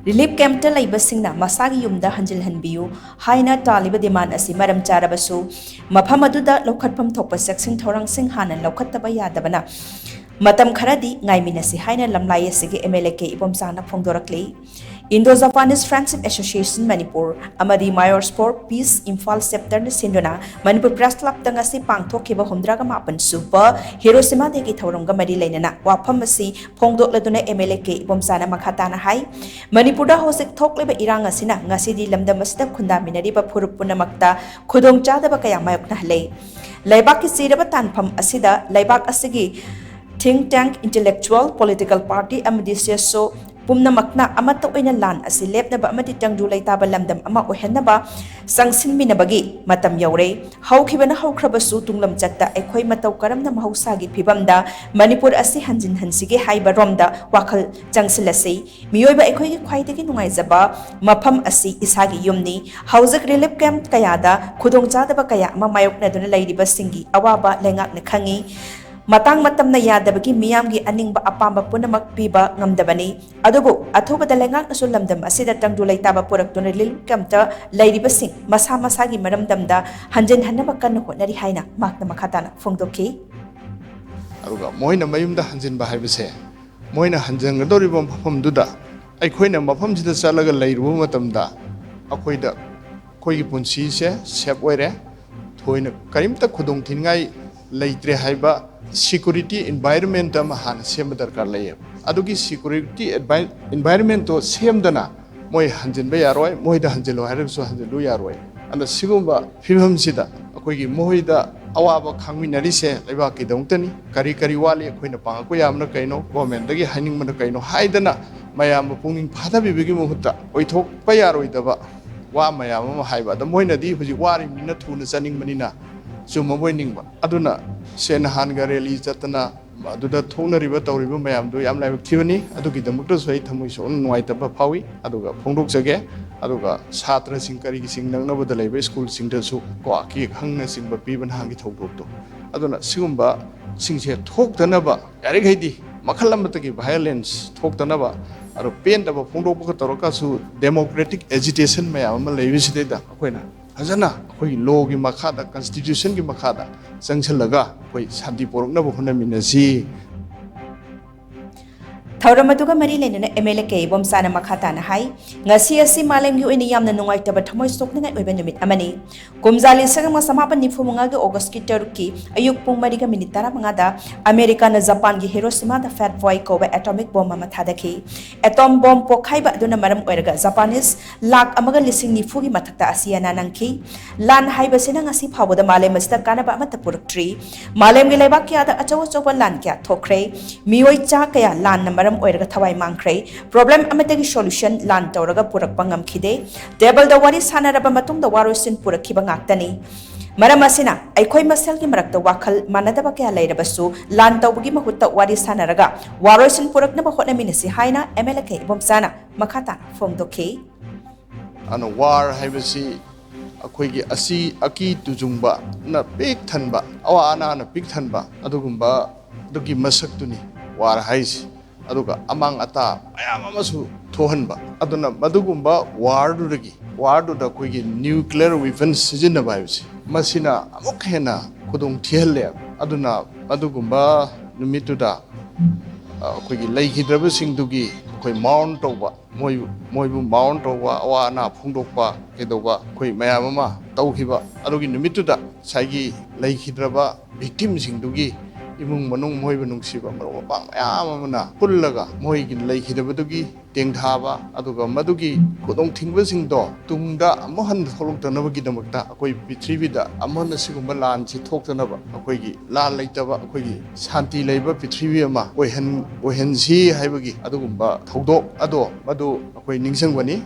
Relief ꯀꯦꯝꯞꯇ ꯂꯩꯕꯁꯤꯡꯅ ꯃꯁꯥꯒꯤ ꯌꯨꯝꯗ ꯍꯟꯖꯤꯜꯍꯟꯕꯤꯌꯨ ꯍꯥꯏꯅ ꯇꯥꯜꯂꯤꯕ ꯗꯤꯃꯥꯟ ꯑꯁꯤ ꯃꯔꯝ ꯆꯥꯔꯕꯁꯨ ꯃꯐꯝ ꯑꯗꯨꯗ ꯂꯧꯈꯠꯐꯝ ꯊꯣꯛꯄ ꯆꯦꯛꯁꯤꯟ ꯊꯧꯔꯥꯡꯁꯤꯡ ꯍꯥꯟꯅ ꯂꯧꯈꯠꯇꯕ ꯌꯥꯗꯕꯅ ꯃꯇꯝ ꯈꯔꯗꯤ ꯉꯥꯏꯃꯤꯟꯅꯁꯤ ꯍꯥꯏꯅ ꯂꯝꯂꯥꯏ ꯑꯁꯤꯒꯤ MLA ꯏꯕꯣꯝꯆꯥꯅ ꯐꯣꯡꯗꯣꯔꯛꯂꯤ꯫ ꯏꯟꯗꯣ-ꯖꯄꯥꯅꯤꯁ ꯐ꯭ꯔꯦꯟꯗꯁꯤꯞ ꯑꯦꯁꯣꯁꯤꯌꯦꯁꯟ ꯃꯅꯤꯄꯨꯔ ꯑꯃꯗꯤ ꯃꯥꯌꯣꯔꯁ ꯐꯣꯔ ꯄꯤꯁ ꯏꯝꯐꯥꯜ ꯆꯦꯞꯇꯔꯅ ꯁꯤꯟꯗꯨꯅ ꯃꯅꯤꯄꯨꯔ ꯄ꯭ꯔꯦꯁ ꯀ꯭ꯂꯕꯇ ꯉꯁꯤ ꯄꯥꯡꯊꯣꯛꯈꯤꯕ 69 ꯁꯨꯕ ꯍꯤꯔꯣꯁꯤꯃꯥ ꯗꯦꯒꯤ ꯊꯧꯔꯝꯒ ꯃꯔꯤ ꯂꯩꯅꯅ ꯋꯥꯐꯝ ꯑꯁꯤ ꯐꯣꯡꯗꯣꯛꯂꯗꯨꯅ MLA ꯏꯕꯣꯝꯆꯥꯅ ꯃꯈꯥ ꯇꯥꯅ ꯍꯥꯏ ꯃꯅꯤꯄꯨꯔꯗ ꯍꯧꯖꯤꯛ ꯊꯣꯛꯂꯤꯕ ꯏꯔꯥꯡ ꯑꯁꯤꯅ ꯉꯁꯤꯗꯤ ꯂꯝꯗꯝ ꯑꯁꯤꯗ ꯈꯨꯟꯗꯥꯃꯤꯟꯅꯔꯤꯕ ꯐꯨꯔꯨꯞ ꯄꯨꯝꯅꯃꯛꯇ ꯈꯨꯗꯣꯡꯆꯥꯗꯕ ꯀꯌꯥ ꯃꯥꯌꯣꯛꯅꯍꯜꯂꯦ꯫ ꯂꯩꯕꯥꯛꯀꯤ ꯆꯤꯔꯕ ꯇꯥꯟꯐꯝ ꯑꯁꯤꯗ ꯂꯩꯕꯥꯛ ꯑꯁꯤꯒꯤ ꯊꯤꯡ ꯇꯦꯡ, ꯏꯟꯇꯦꯂꯦꯛꯆꯨꯑꯦꯜ, ꯄꯣꯂꯤꯇꯤꯀꯦꯜ ꯄꯥꯔꯇꯤ ꯑꯃꯗꯤ ꯁꯤꯑꯦꯁꯑꯣ ꯄꯨꯝꯅꯃꯛꯅ ꯑꯃꯠꯇ ꯑꯣꯏꯅ ꯂꯥꯟ ꯑꯁꯤ ꯂꯦꯞꯅꯕ ꯑꯃꯗꯤ ꯇꯪꯗꯨ ꯂꯩꯇꯥꯕ ꯂꯝꯗꯝ ꯑꯃ ꯑꯣꯏꯍꯟꯅꯕ ꯆꯪꯁꯤꯟꯃꯤꯟꯅꯕꯒꯤ ꯃꯇꯝ ꯌꯧꯔꯦ꯫ ꯍꯧꯈꯤꯕꯅ ꯍꯧꯈ꯭ꯔꯕꯁꯨ ꯇꯨꯡꯂꯝꯆꯠꯇ ꯑꯩꯈꯣꯏ ꯃꯇꯧ ꯀꯔꯝꯅ ꯃꯍꯧꯁꯥꯒꯤ ꯐꯤꯕꯝꯗ ꯃꯅꯤꯄꯨꯔ ꯑꯁꯤ ꯍꯟꯖꯤꯟꯍꯟꯁꯤꯒꯦ ꯍꯥꯏꯕ ꯔꯣꯝꯗ ꯋꯥꯈꯜ ꯆꯪꯁꯤꯜꯂꯁꯤ꯫ ꯃꯤꯑꯣꯏꯕ ꯑꯩꯈꯣꯏꯒꯤ ꯈ꯭ꯋꯥꯏꯗꯒꯤ ꯅꯨꯡꯉꯥꯏꯖꯕ ꯃꯐꯝ ꯑꯁꯤ ꯏꯁꯥꯒꯤ ꯌꯨꯝꯅꯤ꯫ ꯍꯧꯖꯤꯛ ꯔꯤꯂꯤꯐ ꯀꯦꯝꯞ ꯀꯌꯥꯗ ꯈꯨꯗꯣꯡꯆꯥꯗꯕ ꯀꯌꯥ ꯑꯃ ꯃꯥꯌꯣꯛꯅꯗꯨꯅ ꯂꯩꯔꯤꯕꯁꯤꯡꯒꯤ ꯑꯋꯥꯕ ꯂꯩꯉꯥꯛꯅ ꯈꯪꯏ꯫ ꯃꯇꯥꯡ ꯃꯇꯝꯅ ꯌꯥꯗꯕꯒꯤ ꯃꯤꯌꯥꯝꯒꯤ ꯑꯅꯤꯡꯕ ꯑꯄꯥꯝꯕ ꯄꯨꯝꯅꯃꯛ ꯄꯤꯕ ꯉꯝꯗꯕꯅꯤ꯫ ꯑꯗꯨꯕꯨ ꯑꯊꯨꯕꯗ ꯂꯩꯉꯥꯛꯅꯁꯨ ꯂꯝꯗꯝ ꯑꯁꯤꯗ ꯇꯪꯗꯨ ꯂꯩꯇꯥꯕ ꯄꯨꯔꯛꯇꯨꯅ ꯔꯤꯂꯤꯐ ꯀꯦꯝꯞꯇ ꯂꯩꯔꯤꯕꯁꯤꯡ ꯃꯁꯥ ꯃꯁꯥꯒꯤ ꯃꯔꯝꯗꯝꯗ ꯍꯟꯖꯤꯟꯍꯟꯅꯕ ꯀꯟꯅ ꯍꯣꯠꯅꯔꯤ ꯍꯥꯏꯅ ꯃꯍꯥꯛꯅ ꯃꯈꯥ ꯇꯥꯅ ꯐꯣꯡꯗꯣꯛꯈꯤ꯫ ꯑꯗꯨꯒ ꯃꯣꯏꯅ ꯃꯌꯨꯝꯗ ꯍꯟꯖꯤꯟꯕ ꯍꯥꯏꯕꯁꯦ ꯃꯣꯏꯅ ꯍꯟꯖꯤꯟꯒꯗꯧꯔꯤꯕ ꯃꯐꯝꯗꯨꯗ ꯑꯩꯈꯣꯏꯅ ꯃꯐꯝꯁꯤꯗ ꯆꯠꯂꯒ ꯂꯩꯔꯨꯕ ꯃꯇꯝꯗ ꯑꯩꯈꯣꯏꯒꯤ ꯄꯨꯟꯁꯤꯁꯦ ꯁꯦꯞ ꯑꯣꯏꯔꯦ, ꯊꯣꯏꯅ ꯀꯔꯤꯝꯇ ꯈꯨꯗꯣꯡꯊꯤꯅꯤꯡꯉꯥꯏ ꯂꯩꯇ꯭ꯔꯦ ꯍꯥꯏꯕ ꯁꯤꯀꯨꯔꯤꯇꯤ ꯏꯟꯚꯥꯏꯔꯟꯃꯦꯟꯠ ꯑꯃ ꯍꯥꯟꯅ ꯁꯦꯝꯕ ꯗꯔꯀꯥꯔ ꯂꯩꯌꯦꯕ꯫ ꯑꯗꯨꯒꯤ ꯁꯤꯀꯨꯔꯤꯇꯤ ꯏꯟꯚꯥꯏꯔꯟꯃꯦꯟꯠꯇꯣ ꯁꯦꯝꯗꯅ ꯃꯣꯏ ꯍꯟꯖꯤꯟꯕ ꯌꯥꯔꯣꯏ, ꯃꯣꯏꯗ ꯍꯟꯖꯤꯜꯂꯣ ꯍꯥꯏꯔꯒꯁꯨ ꯍꯟꯖꯤꯜꯂꯨ ꯌꯥꯔꯣꯏ꯫ ꯑꯗꯨꯅ ꯁꯤꯒꯨꯝꯕ ꯐꯤꯕꯝꯁꯤꯗ ꯑꯩꯈꯣꯏꯒꯤ ꯃꯣꯏꯗ ꯑꯋꯥꯕ ꯈꯪꯃꯤꯟꯅꯔꯤꯁꯦ ꯂꯩꯕꯥꯛꯀꯤꯗꯃꯛꯇꯅꯤ꯫ ꯀꯔꯤ ꯋꯥꯠꯂꯤ, ꯑꯩꯈꯣꯏꯅ ꯄꯥꯡꯉꯛꯄ ꯌꯥꯕꯅ ꯀꯩꯅꯣ, ꯒꯣꯔꯃꯦꯟꯠꯗꯒꯤ ꯍꯥꯏꯅꯤꯡꯕꯅ ꯀꯩꯅꯣ ꯍꯥꯏꯗꯅ ꯃꯌꯥꯝꯕꯨ ꯄꯨꯛꯅꯤꯡ ꯐꯥꯊꯕꯤꯕꯒꯤ ꯃꯍꯨꯠꯇ ꯑꯣꯏꯊꯣꯛꯄ ꯌꯥꯔꯣꯏꯗꯕ ꯋꯥ ꯃꯌꯥꯝ ꯑꯃ ꯍꯥꯏꯕ꯫ ꯑꯗ ꯃꯣꯏꯅꯗꯤ ꯍꯧꯖꯤꯛ ꯋꯥꯔꯤꯕꯅꯤꯅ ꯊꯨꯅ ꯆꯠꯅꯤꯡꯕꯅꯤꯅ ꯆꯨꯝꯃꯕꯣꯏ ꯅꯤꯡꯕ꯫ ꯑꯗꯨꯅ ꯁꯦ ꯅꯍꯥꯟꯒ ꯔꯦꯂꯤ ꯆꯠꯇꯅ ꯑꯗꯨꯗ ꯊꯣꯛꯅꯔꯤꯕ ꯇꯧꯔꯤꯕ ꯃꯌꯥꯝꯗꯨ ꯌꯥꯝ ꯂꯥꯏꯕꯛ ꯊꯤꯕꯅꯤ꯫ ꯑꯗꯨꯒꯤꯗꯃꯛꯇꯁꯨ ꯑꯩ ꯊꯃꯣꯏ ꯁꯣꯛꯅ ꯅꯨꯡꯉꯥꯏꯇꯕ ꯐꯥꯎꯏ ꯑꯗꯨꯒ ꯐꯣꯡꯗꯣꯛꯆꯒꯦ꯫ ꯑꯗꯨꯒ ꯁꯥꯇ꯭ꯔꯁꯤꯡ ꯀꯔꯤꯒꯤꯁꯤꯡ ꯅꯛꯅꯕꯗ ꯂꯩꯕ ꯁ꯭ꯀꯨꯜꯁꯤꯡꯗꯁꯨ ꯀꯦꯛ ꯍꯪꯅꯆꯤꯡꯕ ꯄꯤꯕ ꯅꯍꯥꯟꯒꯤ ꯊꯧꯗꯣꯛꯇꯣ꯫ ꯑꯗꯨꯅ ꯁꯤꯒꯨꯝꯕ ꯁꯤꯡꯁꯦ ꯊꯣꯛꯇꯅꯕ ꯌꯥꯔꯤꯈꯩꯗꯤ ꯃꯈꯜ ꯑꯃꯠꯇꯒꯤ ꯚꯥꯏꯑꯣꯂꯦꯟꯁ ꯊꯣꯛꯇꯅꯕ ꯑꯗꯣ ꯄꯦꯟꯗꯕ ꯐꯣꯡꯗꯣꯛꯄꯒ ꯇꯧꯔꯒꯁꯨ ꯗꯦꯃꯣꯀ꯭ꯔꯦꯇꯤꯛ ꯑꯦꯖꯤꯇꯦꯁꯟ ꯃꯌꯥꯝ ꯑꯃ ꯂꯩꯕꯁꯤꯗꯩꯗ ꯑꯩꯈꯣꯏꯅ ꯐꯖꯅ ꯑꯩꯈꯣꯏꯒꯤ ꯂꯣꯒꯤ ꯃꯈꯥꯗ, ꯀꯟꯁꯇꯤꯇ꯭ꯌꯨꯁꯟꯒꯤ ꯃꯈꯥꯗ ꯆꯪꯁꯤꯜꯂꯒ ꯑꯩꯈꯣꯏ ꯁꯥꯟꯇꯤ ꯄꯣꯔꯛꯅꯕ ꯍꯣꯠꯅꯃꯤꯟꯅꯁꯤ꯫ ꯊꯧꯔꯝ ꯑꯗꯨꯒ ꯃꯔꯤ ꯂꯩꯅꯅ MLA ꯏꯕꯣꯝꯆꯥꯅ ꯃꯈꯥ ꯇꯥꯅ ꯍꯥꯏ ꯉꯁꯤ ꯑꯁꯤ ꯃꯥꯂꯦꯝꯒꯤ ꯑꯣꯏꯅ ꯌꯥꯝꯅ ꯅꯨꯡꯉꯥꯏꯇꯕ ꯊꯃꯣꯏ ꯁꯣꯛꯅꯤꯡꯉꯥꯏ ꯑꯣꯏꯕ ꯅꯨꯃꯤꯠ ꯑꯃꯅꯤ꯫ ꯀꯨꯝꯖꯥ 1995ꯒꯤ ꯑꯣꯒꯁꯠꯀꯤ 6ꯀꯤ ꯑꯌꯨꯛ ꯄꯨꯡ 4:15ꯗ ꯑꯃꯦꯔꯤꯀꯥꯅ ꯖꯄꯥꯟꯒꯤ ꯍꯤꯔꯣꯁꯤꯃꯥꯗ ꯐꯦꯠ ꯕꯣꯏ ꯀꯧꯕ ꯑꯦꯇꯣꯃꯤꯛ ꯕꯣꯝ ꯑꯃ ꯊꯥꯗꯈꯤ꯫ ꯑꯦꯇꯣꯝ ꯕꯣꯝ ꯄꯣꯛꯈꯥꯏꯕ ꯑꯗꯨꯅ ꯃꯔꯝ ꯑꯣꯏꯔꯒ ꯖꯄꯥꯅꯤꯁ 1,90,000ꯒꯤ ꯃꯊꯛꯇ ꯑꯁꯤꯌꯥꯅ ꯅꯪꯈꯤ꯫ ꯂꯥꯟ ꯍꯥꯏꯕꯁꯤꯅ ꯉꯁꯤ ꯐꯥꯎꯕꯗ ꯃꯥꯂꯦꯝ ꯑꯁꯤꯗ ꯀꯥꯟꯅꯕ ꯑꯃꯠꯇ ꯄꯨꯔꯛꯇ꯭ꯔꯤ꯫ ꯃꯥꯂꯦꯝꯒꯤ ꯂꯩꯕꯥꯛ ꯀꯌꯥꯗ ꯑꯆꯧ ꯑꯆꯧꯕ ꯂꯥꯟ ꯀꯌా ꯊꯣꯛꯈ꯭ꯔꯦ꯫ ꯃꯤꯑꯣꯏ ꯆꯥ ꯀꯌꯥ ꯂꯥꯟꯅ ꯃꯔꯝ ꯑꯣꯏꯔꯒ ꯊꯋꯥꯏ ꯃꯥꯡꯈ꯭ꯔꯦ꯫ ꯄ꯭ꯔꯣꯕ꯭ꯂꯦꯝ ꯑꯃꯠꯇꯒꯤ ꯁꯣꯂꯨꯁꯟ ꯂꯥꯟ ꯇꯧꯔꯒ ꯄꯨꯔꯛꯄ ꯉꯝꯈꯤꯗꯦ꯫ ꯇꯦꯕꯜꯗ ꯋꯥꯔꯤ ꯁꯥꯟꯅꯔꯕ ꯃꯇꯨꯡꯗ ꯋꯥꯔꯣꯏꯁꯤꯟ ꯄꯨꯔꯛꯈꯤꯕ ꯉꯥꯛꯇꯅꯤ꯫ ꯃꯔꯝ ꯑꯁꯤꯅ ꯑꯩꯈꯣꯏ ꯃꯁꯦꯜꯒꯤ ꯃꯔꯛꯇ ꯋꯥꯈꯜ ꯃꯥꯟꯅꯗꯕ ꯀꯌꯥ ꯂꯩꯔꯕꯁꯨ ꯂꯥꯟ ꯇꯧꯕꯒꯤ ꯃꯍꯨꯠꯇ ꯋꯥꯔꯤ ꯁꯥꯟꯅꯔꯒ ꯋꯥꯔꯣꯏꯁꯤꯟ ꯄꯨꯔꯛꯅꯕ ꯍꯣꯠꯅꯃꯤꯟꯅꯁꯤ ꯍꯥꯏꯅ MLA ꯏꯕꯣꯝꯆꯥꯅ ꯃꯈꯥ ꯇꯥꯅ ꯐꯣꯡꯗꯣꯛꯈꯤ꯫ ꯋꯥꯔ ꯍꯥꯏꯕꯁꯤ ꯑꯩꯈꯣꯏꯒꯤ ꯑꯀꯤ ꯇꯨꯖꯨꯡꯕꯅ ꯄꯤꯛ ꯊꯟꯕ, ꯑꯋꯥ ꯑꯅꯥꯅ ꯄꯤꯛ ꯊꯟꯕ ꯑꯗꯨꯒꯤ ꯃꯁꯛꯇꯨꯅꯤ ꯋꯥꯔ ꯍꯥꯏꯁꯤ꯫ ꯑꯗꯨꯒ ꯑꯃꯥꯡ ꯑꯇꯥ ꯃꯌꯥꯝ ꯑꯃꯁꯨ ꯊꯣꯛꯍꯟꯕ꯫ ꯑꯗꯨꯅ ꯃꯗꯨꯒꯨꯝꯕ ꯋꯥꯔꯗꯨꯗ ꯑꯩꯈꯣꯏꯒꯤ ꯅ꯭ꯌꯨꯀ꯭ꯂꯤꯌꯔ ꯋꯦꯄꯟꯁ ꯁꯤꯖꯤꯟꯅꯕ ꯍꯥꯏꯕꯁꯤ ꯃꯁꯤꯅ ꯑꯃꯨꯛ ꯍꯦꯟꯅ ꯈꯨꯗꯣꯡ ꯊꯤꯍꯜꯂꯦꯕ꯫ ꯑꯗꯨꯅ ꯃꯗꯨꯒꯨꯝꯕ ꯅꯨꯃꯤꯠꯇꯨꯗ ꯑꯩꯈꯣꯏꯒꯤ ꯂꯩꯈꯤꯗ꯭ꯔꯕꯁꯤꯡꯗꯨꯒꯤ ꯑꯩꯈꯣꯏ ꯃꯥꯎꯟ ꯇꯧꯕ, ꯃꯣꯏꯕꯨ ꯃꯥꯎꯟ ꯇꯧꯕ, ꯑꯋꯥ ꯑꯅꯥ ꯐꯣꯡꯗꯣꯛꯄ ꯀꯩꯗꯧꯕ ꯑꯩꯈꯣꯏ ꯃꯌꯥꯝ ꯑꯃ ꯇꯧꯈꯤꯕ ꯑꯗꯨꯒꯤ ꯅꯨꯃꯤꯠꯇꯨꯗ ꯉꯁꯥꯏꯒꯤ ꯂꯩꯈꯤꯗ꯭ꯔꯕ ꯚꯤꯛꯇꯤꯝꯁꯤꯡꯗꯨꯒꯤ ꯏꯃꯨꯡ ꯃꯅꯨꯡ, ꯃꯣꯏꯕꯨ ꯅꯨꯡꯁꯤꯕ ꯃꯔꯨꯞ ꯃꯄꯥꯡ ꯃꯌꯥꯝ ꯑꯃꯅ ꯄꯨꯜꯂꯒ ꯃꯣꯏꯒꯤ ꯂꯩꯈꯤꯗꯕꯗꯨꯒꯤ ꯇꯦꯡꯊꯥꯕ ꯑꯗꯨꯒ ꯃꯗꯨꯒꯤ ꯈꯨꯗꯣꯡꯊꯤꯡꯕꯁꯤꯡꯗꯣ ꯇꯨꯡꯗ ꯑꯃꯨꯛ ꯍꯟꯅ ꯊꯣꯛꯂꯛꯇꯅꯕꯒꯤꯗꯃꯛꯇ ꯑꯩꯈꯣꯏ ꯄ꯭ꯔꯤꯊꯤꯕꯤꯗ ꯑꯃꯨꯛ ꯍꯟꯅ ꯁꯤꯒꯨꯝꯕ ꯂꯥꯟꯁꯤ ꯊꯣꯛꯇꯅꯕ ꯑꯩꯈꯣꯏꯒꯤ ꯂꯥꯟ ꯂꯩꯇꯕ, ꯑꯩꯈꯣꯏꯒꯤ ꯁꯥꯟꯇꯤ ꯂꯩꯕ ꯄ꯭ꯔꯤꯊꯤꯕꯤ ꯑꯃ ꯑꯣꯏꯍꯟꯁꯤ ꯍꯥꯏꯕꯒꯤ ꯑꯗꯨꯒꯨꯝꯕ ꯊꯧꯗꯣꯛ ꯑꯗꯣ ꯃꯗꯨ ꯑꯩꯈꯣꯏ ꯅꯤꯡꯁꯤꯡꯕꯅꯤ꯫